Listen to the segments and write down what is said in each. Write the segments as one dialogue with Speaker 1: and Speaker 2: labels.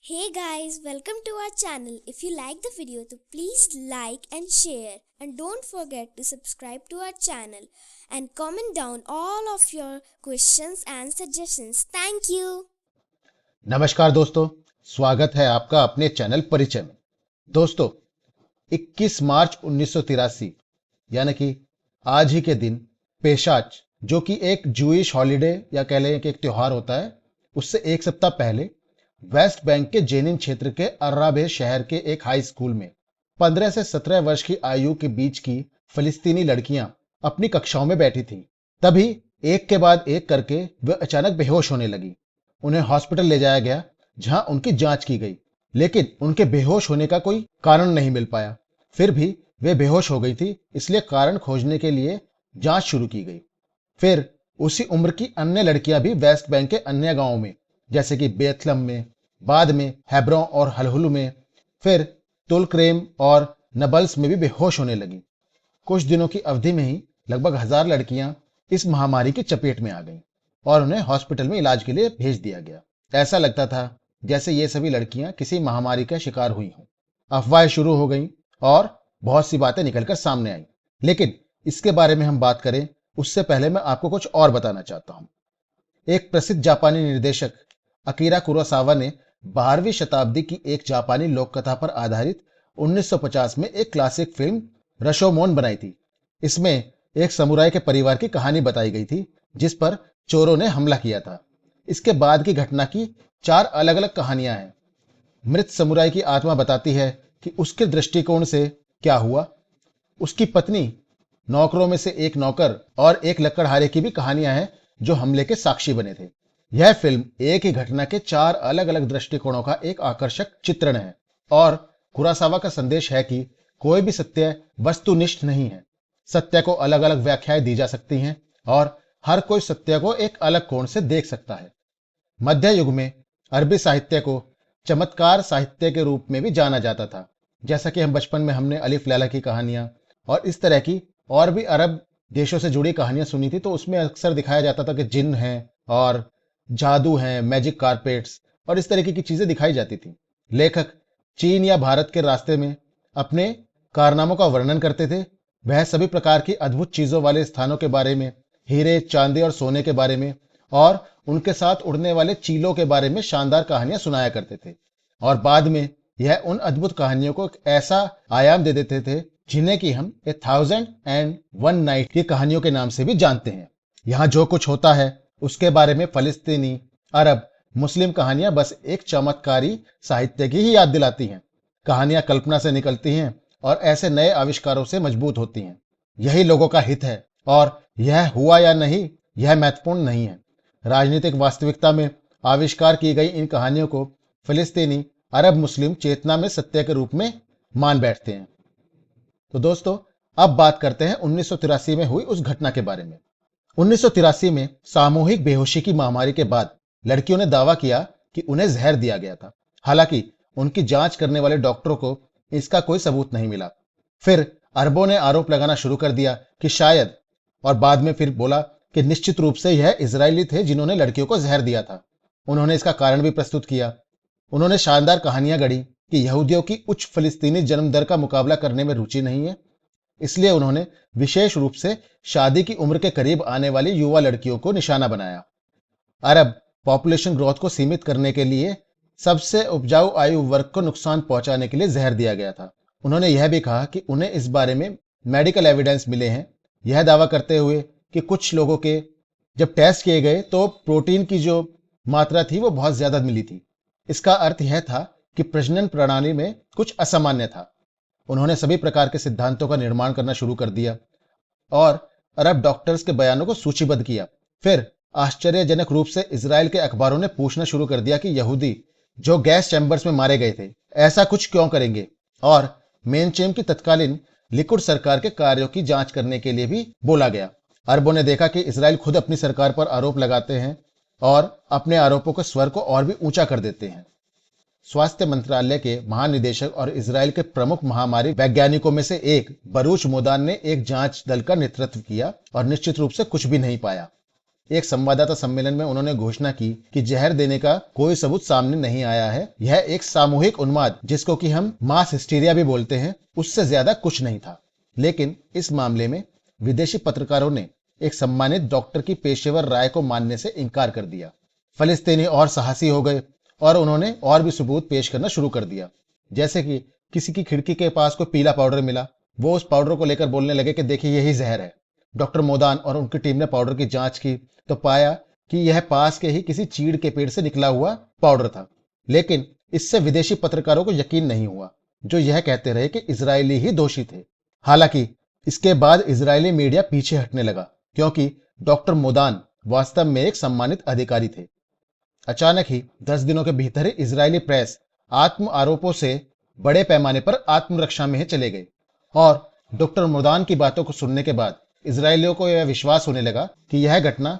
Speaker 1: Hey guys, welcome to our channel. If you like the video, तो please like and share, and don't forget to subscribe to our channel and comment down all of your questions and suggestions. Thank you.
Speaker 2: नमस्कार दोस्तों, स्वागत है आपका अपने channel परिचय में। दोस्तों, 21 मार्च 1983 यानी कि आज ही के दिन पेशाच, जो कि एक जूइश हॉलिडे या कह लें कि एक त्योहार होता है, उससे एक सप्ताह पहले वेस्ट बैंक के जेनिन क्षेत्र के अर्राबे शहर के एक हाई स्कूल में 15 से 17 वर्ष की आयु के बीच की फिलिस्तीनी लड़कियां अपनी कक्षाओं में बैठी थीं। तभी एक के बाद एक करके वे अचानक बेहोश होने लगी। उन्हें हॉस्पिटल ले जाया गया, जहां उनकी जांच की गई, लेकिन उनके बेहोश होने का कोई कारण नहीं मिल पाया। फिर भी वे बेहोश हो गई थी, इसलिए कारण खोजने के लिए जांच शुरू की गई। फिर उसी उम्र की अन्य लड़कियां भी वेस्ट बैंक के अन्य गांवों में, जैसे कि बेथलम में, बाद में हेब्रोन और हलहुल में, फिर तुलक्रेम और नबल्स में भी बेहोश होने लगी। कुछ दिनों की अवधि में ही लगभग 1000 लड़कियां इस महामारी की चपेट में आ गईं और उन्हें हॉस्पिटल में इलाज के लिए भेज दिया गया। ऐसा लगता था जैसे ये सभी लड़कियां किसी महामारी का शिकार हुई हों। अफवाहें शुरू हो गईं और बहुत सी बातें निकलकर सामने आईं। लेकिन इसके बारे में हम बात करें उससे पहले मैं आपको कुछ और बताना चाहता हूं। एक प्रसिद्ध जापानी निर्देशक अकीरा कुरोसावा ने 12वीं शताब्दी की एक जापानी लोक कथा पर आधारित 1950 में एक क्लासिक फिल्म रशोमोन बनाई थी। इसमें एक समुराई के परिवार की कहानी बताई गई थी, जिस पर चोरों ने हमला किया था। इसके बाद की घटना की 4 अलग अलग कहानियां हैं। मृत समुराई की आत्मा बताती है कि उसके दृष्टिकोण से क्या हुआ। उसकी पत्नी, नौकरों में से एक नौकर और एक लकड़हारे की भी कहानियां हैं, जो हमले के साक्षी बने थे। यह फिल्म एक ही घटना के 4 अलग अलग दृष्टिकोणों का एक आकर्षक चित्रण है और कुरासावा का संदेश है कि कोई भी सत्य वस्तुनिष्ठ नहीं है। सत्य को अलग अलग व्याख्याएं दी जा सकती हैं और हर कोई सत्य को एक अलग कोण से देख सकता है। मध्य युग में अरबी साहित्य को चमत्कार साहित्य के रूप में भी जाना जाता था। जैसा कि हम बचपन में हमने अलिफ लैला की कहानियां और इस तरह की और भी अरब देशों से जुड़ी कहानियां सुनी थी, तो उसमें अक्सर दिखाया जाता था कि जिन हैं और जादू हैं, मैजिक कारपेट्स और इस तरीके की चीजें दिखाई जाती थी। लेखक चीन या भारत के रास्ते में अपने कारनामों का वर्णन करते थे। वह सभी प्रकार की अद्भुत चीजों वाले स्थानों के बारे में, हीरे, चांदी और सोने के बारे में और उनके साथ उड़ने वाले चीलों के बारे में शानदार कहानियां सुनाया करते थे। और बाद में यह उन अद्भुत कहानियों को एक ऐसा आयाम दे देते थे जिन्हें कि हम 1001 नाइट की कहानियों के नाम से भी जानते हैं। यहां जो कुछ होता है उसके बारे में फलिस्तीनी, अरब, मुस्लिम कहानियां बस एक चमत्कारी साहित्य की ही याद दिलाती हैं। कहानियां कल्पना से निकलती हैं और ऐसे नए आविष्कारों से मजबूत होती हैं। यही लोगों का हित है और यह हुआ या नहीं, यह महत्वपूर्ण नहीं है। राजनीतिक वास्तविकता में आविष्कार की गई इन कहानियों को फिलिस्तीनी, अरब, मुस्लिम चेतना में सत्य के रूप में मान बैठते हैं। तो दोस्तों, अब बात करते हैं 1983 में हुई उस घटना के बारे में। 1983 में सामूहिक बेहोशी की महामारी के बाद लड़कियों ने दावा किया कि उन्हें जहर दिया गया था। हालांकि उनकी जांच करने वाले डॉक्टरों को इसका कोई सबूत नहीं मिला। फिर अरबों ने आरोप लगाना शुरू कर दिया कि शायद, और बाद में फिर बोला कि निश्चित रूप से यह इजरायली थे जिन्होंने लड़कियों को जहर दिया था। उन्होंने इसका कारण भी प्रस्तुत किया। उन्होंने शानदार कहानियां गढ़ी कि यहूदियों की उच्च फिलिस्तीनी जन्म दर का मुकाबला करने में रुचि नहीं है, इसलिए उन्होंने विशेष रूप से शादी की उम्र के करीब आने वाली युवा लड़कियों को निशाना बनाया। अरब पॉपुलेशन ग्रोथ को सीमित करने के लिए सबसे उपजाऊ आयु वर्ग को नुकसान पहुंचाने के लिए जहर दिया गया था। उन्होंने यह भी कहा कि उन्हें इस बारे में मेडिकल एविडेंस मिले हैं, यह दावा करते हुए कि कुछ लोगों के जब टेस्ट किए गए तो प्रोटीन की जो मात्रा थी वो बहुत ज्यादा मिली थी। इसका अर्थ यह था कि प्रजनन प्रणाली में कुछ असामान्य था। उन्होंने सभी प्रकार के सिद्धांतों का निर्माण करना शुरू कर दिया और अरब डॉक्टर्स के बयानों को सूचीबद्ध किया। फिर आश्चर्यजनक रूप से इजराइल के अखबारों ने पूछना शुरू कर दिया कि यहूदी जो गैस चैम्बर्स में मारे गए थे ऐसा कुछ क्यों करेंगे, और मेनचेम की तत्कालीन लिकुड सरकार के कार्यों की जांच करने के लिए भी बोला गया। अरबों ने देखा कि इजराइल खुद अपनी सरकार पर आरोप लगाते हैं और अपने आरोपों के स्वर को और भी ऊंचा कर देते हैं। स्वास्थ्य मंत्रालय के महानिदेशक और इजराइल के प्रमुख महामारी वैज्ञानिकों में से एक बरूच मोदान ने एक जांच दल का नेतृत्व किया और निश्चित रूप से कुछ भी नहीं पाया। एक संवाददाता सम्मेलन में उन्होंने घोषणा की कि जहर देने का कोई सबूत सामने नहीं आया है, यह एक सामूहिक उन्माद, जिसको कि हम मास हिस्टीरिया भी बोलते हैं, उससे ज्यादा कुछ नहीं था। लेकिन इस मामले में विदेशी पत्रकारों ने एक सम्मानित डॉक्टर की पेशेवर राय को मानने से इनकार कर दिया। फलिस्तीनी और साहसी हो गए और उन्होंने और भी सबूत पेश करना शुरू कर दिया। जैसे कि किसी की खिड़की के पास कोई पीला पाउडर मिला, वो उस पाउडर को लेकर बोलने लगे कि देखिए यही जहर है। डॉक्टर मोदान और उनकी टीम ने पाउडर की जांच की तो पाया कि यह पास के ही किसी चीड़ के पेड़ से निकला हुआ पाउडर था। लेकिन इससे विदेशी पत्रकारों को यकीन नहीं हुआ, जो यह कहते रहे कि इजरायली ही दोषी थे। हालांकि इसके बाद इजरायली मीडिया पीछे हटने लगा, क्योंकि डॉक्टर मोदान वास्तव में एक सम्मानित अधिकारी थे। अचानक ही 10 दिनों के भीतर ही इजरायली प्रेस आत्म आरोपों से बड़े पैमाने पर आत्मरक्षा में चले गए और डॉक्टर मोदान की बातों को सुनने के बाद इजरायलियों को यह विश्वास होने लगा कि यह घटना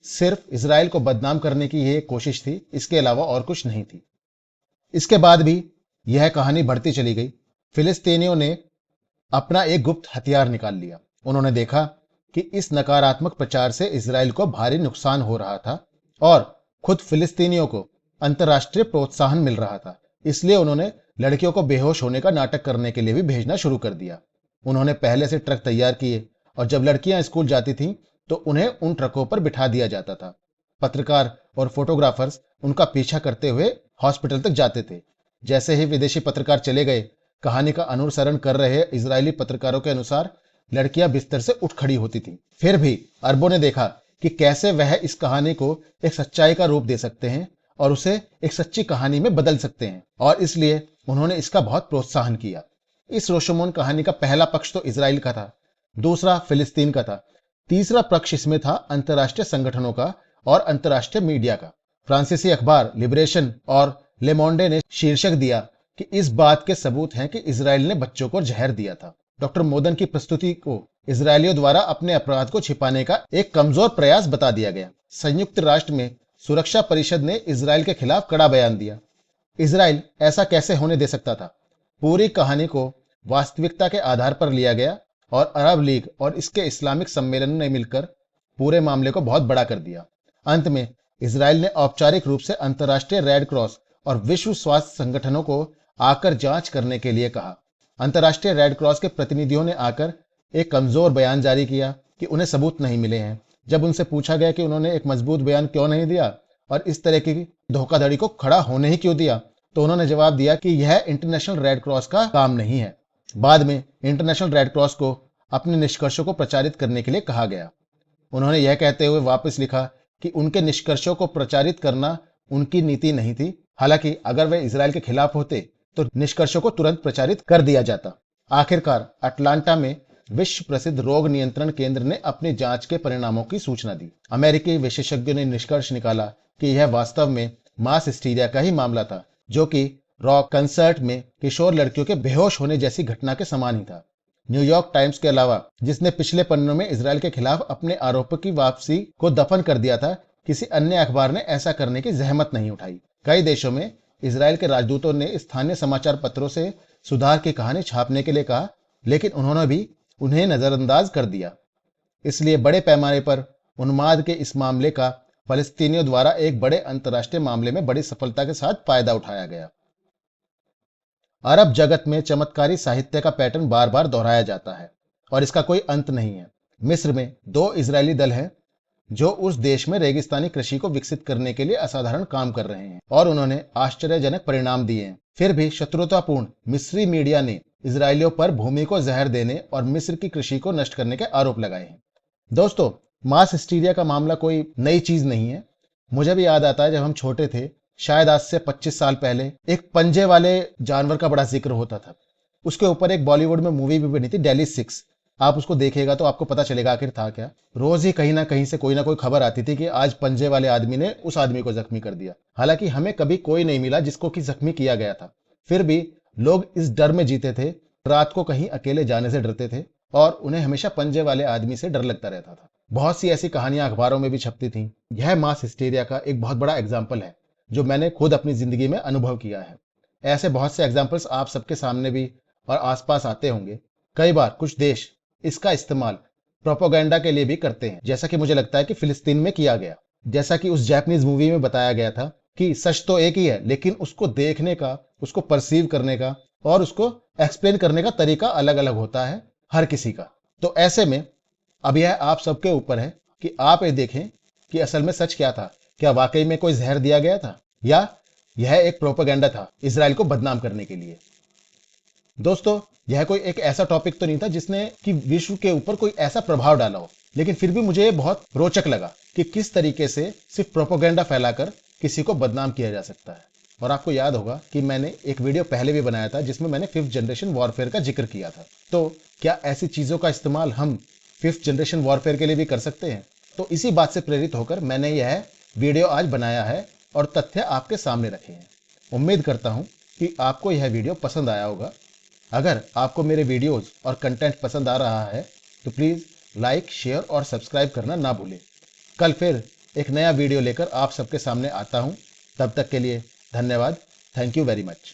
Speaker 2: सिर्फ इजराइल को बदनाम करने की यह कोशिश थी, इसके अलावा और कुछ नहीं थी। इसके बाद भी यह कहानी बढ़ती चली गई। फिलिस्तीनियों ने अपना एक गुप्त हथियार निकाल लिया। उन्होंने देखा कि इस नकारात्मक प्रचार से इजराइल को भारी नुकसान हो रहा था और खुद फिलिस्तीनियों को अंतर्राष्ट्रीय प्रोत्साहन मिल रहा था। इसलिए उन्होंने लड़कियों को बेहोश होने का नाटक करने के लिए भी भेजना शुरू कर दिया। उन्होंने पहले से ट्रक तैयार किए और जब लड़कियां स्कूल जाती थीं तो उन्हें उन ट्रकों पर बिठा दिया जाता था। पत्रकार और फोटोग्राफर्स उनका पीछा करते हुए हॉस्पिटल तक जाते थे। जैसे ही विदेशी पत्रकार चले गए, कहानी का अनुसरण कर रहे इजरायली पत्रकारों के अनुसार लड़कियां बिस्तर से उठ खड़ी होती थीं। फिर भी अरबों ने देखा कि कैसे वह इस कहानी को एक सच्चाई का रूप दे सकते हैं और उसे एक सच्ची कहानी में बदल सकते हैं, और इसलिए उन्होंने इसका बहुत प्रोत्साहन किया। इस रोशोमोन कहानी का पहला पक्ष तो इजराइल का था, दूसरा फिलिस्तीन का था, तीसरा पक्ष इसमें था अंतर्राष्ट्रीय संगठनों का और अंतर्राष्ट्रीय मीडिया का। फ्रांसीसी अखबार लिबरेशन और ले मोंडे ने शीर्षक दिया कि इस बात के सबूत हैं कि इजराइल ने बच्चों को जहर दिया था। डॉक्टर मोदन की प्रस्तुति को इजरायलियों द्वारा अपने अपराध को छिपाने का एक कमजोर प्रयास बता दिया गया। संयुक्त राष्ट्र में सुरक्षा परिषद ने इजराइल के खिलाफ कड़ा बयान दिया। इजराइल ऐसा कैसे होने दे सकता था? पूरी कहानी को वास्तविकता के आधार पर लिया गया और अरब लीग और इसके इस्लामिक सम्मेलन ने मिलकर पूरे मामले को बहुत बड़ा कर दिया। अंत में इजराइल ने औपचारिक रूप से अंतर्राष्ट्रीय रेड क्रॉस और विश्व स्वास्थ्य संगठनों को आकर जांच करने के लिए कहा। अंतर्राष्ट्रीय रेड क्रॉस के प्रतिनिधियों ने आकर एक कमजोर बयान जारी किया कि उन्हें सबूत नहीं मिले हैं। जब उनसे पूछा गया कि उन्होंने एक मजबूत बयान क्यों नहीं दिया और इस तरह की धोखाधड़ी को खड़ा होने ही क्यों दिया, तो उन्होंने जवाब दिया कि यह इंटरनेशनल रेड क्रॉस का काम नहीं है। बाद में इंटरनेशनल रेड क्रॉस को अपने निष्कर्षों को प्रचारित करने के लिए कहा गया। उन्होंने यह कहते हुए वापस लिखा कि उनके निष्कर्षों को प्रचारित करना उनकी नीति नहीं थी। हालांकि अगर वे इजराइल के खिलाफ होते तो निष्कर्षों को तुरंत प्रचारित कर दिया जाता। आखिरकार अटलांटा में विश्व प्रसिद्ध रोग नियंत्रण केंद्र ने अपनी जांच के परिणामों की सूचना दी। अमेरिकी विशेषज्ञों ने निष्कर्ष निकाला कि यह वास्तव में मास हिस्टीरिया का ही मामला था, जो कि रॉक कंसर्ट में किशोर लड़कियों के बेहोश होने जैसी घटना के समान ही था। न्यूयॉर्क टाइम्स के अलावा, जिसने पिछले पन्नों में इजराइल के खिलाफ अपने आरोपों की वापसी को दफन कर दिया था, किसी अन्य अखबार ने ऐसा करने की जहमत नहीं उठाई। कई देशों में इजराइल के राजदूतों ने स्थानीय समाचार पत्रों से सुधार की कहानी छापने के लिए कहा, लेकिन उन्होंने भी उन्हें नजरअंदाज कर दिया। इसलिए बड़े पैमाने पर उन्माद के इस मामले का फलस्तीनियों द्वारा एक बड़े अंतर्राष्ट्रीय मामले में बड़ी सफलता के साथ फायदा उठाया गया। अरब जगत में चमत्कारी साहित्य का पैटर्न बार बार दोहराया जाता है और इसका कोई अंत नहीं है। मिस्र में 2 इजरायली दल हैं जो उस देश में रेगिस्तानी कृषि को विकसित करने के लिए असाधारण काम कर रहे हैं और उन्होंने आश्चर्यजनक परिणाम दिए हैं। फिर भी शत्रुतापूर्ण मिस्री मीडिया ने इजरायलियों पर भूमि को जहर देने और मिस्र की कृषि को नष्ट करने के आरोप लगाए हैं। दोस्तों, मास हिस्टीरिया का मामला कोई नई चीज नहीं है। मुझे भी याद आता है जब हम छोटे थे, शायद आज से 25 साल पहले, एक पंजे वाले जानवर का बड़ा जिक्र होता था। उसके ऊपर एक बॉलीवुड में मूवी भी बनी थी, डेली 6। आप उसको देखिएगा तो आपको पता चलेगा आखिर था क्या। रोज ही कहीं ना कहीं से कोई ना कोई खबर आती थी कि आज पंजे वाले आदमी ने उस आदमी को जख्मी कर दिया। हालांकि हमें कभी कोई नहीं मिला जिसको कि जख्मी किया गया था। फिर भी लोग इस डर में जीते थे, रात को कहीं अकेले जाने से डरते थे और उन्हें हमेशा पंजे वाले आदमी से डर लगता रहता था। बहुत सी ऐसी कहानियां अखबारों में भी छपती थी। यह मास हिस्टीरिया का एक बहुत बड़ा एग्जाम्पल है जो मैंने खुद अपनी जिंदगी में अनुभव किया है। ऐसे बहुत से एग्जाम्पल्स आप सबके सामने भी और आसपास आते होंगे। कई बार कुछ देश इसका इस्तेमाल प्रोपोगंडा के लिए भी करते हैं, जैसा कि मुझे लगता है कि फिलिस्तीन में किया गया। जैसा कि उस जापानीज मूवी में बताया गया था कि सच तो एक ही है, लेकिन उसको देखने का, उसको परसीव करने का और उसको एक्सप्लेन करने का तरीका अलग अलग होता है हर किसी का। तो ऐसे में अब यह आप सबके ऊपर है कि आप ये देखें कि असल में सच क्या था। क्या वाकई में कोई जहर दिया गया था या यह एक प्रोपेगेंडा था इजराइल को बदनाम करने के लिए। दोस्तों, यह कोई एक ऐसा टॉपिक तो नहीं था जिसने कि विश्व के ऊपर कोई ऐसा प्रभाव डाला हो, लेकिन फिर भी मुझे ये बहुत रोचक लगा कि किस तरीके से सिर्फ प्रोपेगेंडा फैलाकर किसी को बदनाम किया जा सकता है। और आपको याद होगा कि मैंने एक वीडियो पहले भी बनाया था जिसमें मैंने 5th जनरेशन वॉरफेयर का जिक्र किया था। तो क्या ऐसी चीजों का इस्तेमाल हम 5th जनरेशन वॉरफेयर के लिए भी कर सकते हैं? तो इसी बात से प्रेरित होकर मैंने यह वीडियो आज बनाया है और तथ्य आपके सामने रखे हैं। उम्मीद करता हूं कि आपको यह वीडियो पसंद आया होगा। अगर आपको मेरे वीडियोस और कंटेंट पसंद आ रहा है तो प्लीज लाइक, शेयर और सब्सक्राइब करना ना भूलें। कल फिर एक नया वीडियो लेकर आप सबके सामने आता हूं। तब तक के लिए धन्यवाद। Thank you very much.